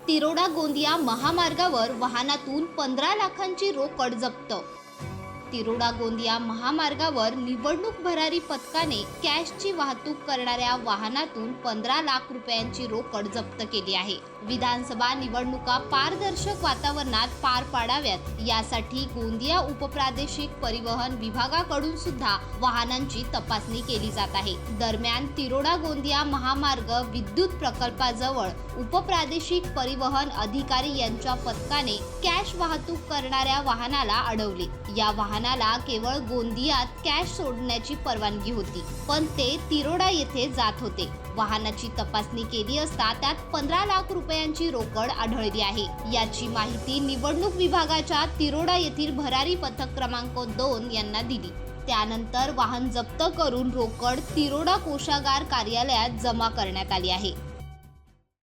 तिरोडा गोंदिया महामार्गावर वाहनातून 15 लाखांची रोकड जप्त। तिरोडा गोंदिया महामार्गावर निवडणूक भरारी पथकाने कॅशची वाहतूक करणाऱ्या वाहनातून 15 लाख रुपयांची रोकड जप्त केली आहे। विधानसभा निवडणुका पारदर्शक वातावरणात पार पाडाव्यात यासाठी गोंदिया उपप्रादेशिक परिवहन विभागाकडून सुद्धा वाहनांची तपासणी केली जात आहे। दरम्यान तिरोडा गोंदिया महामार्ग विद्युत प्रकल्पाजवळ उपप्रादेशिक परिवहन अधिकारी यांच्या पथकाने कॅश वाहतूक करणाऱ्या वाहनाला अडवले। या वाहनाला केवळ गोंदियात कॅश सोडण्याची परवानगी होती, पण ते तिरोडा येथे जात होते। वाहनाची तपासणी केली असता त्यात 15 लाख रुपयांची रोकड आढळली आहे। याची माहिती निवडणूक विभागाच्या तिरोडा येथील भरारी पथक क्रमांक 2 यांना दिली। त्यानंतर वाहन जप्त करून रोकड तिरोडा कोषागार कार्यालयात जमा करण्यात आली आहे।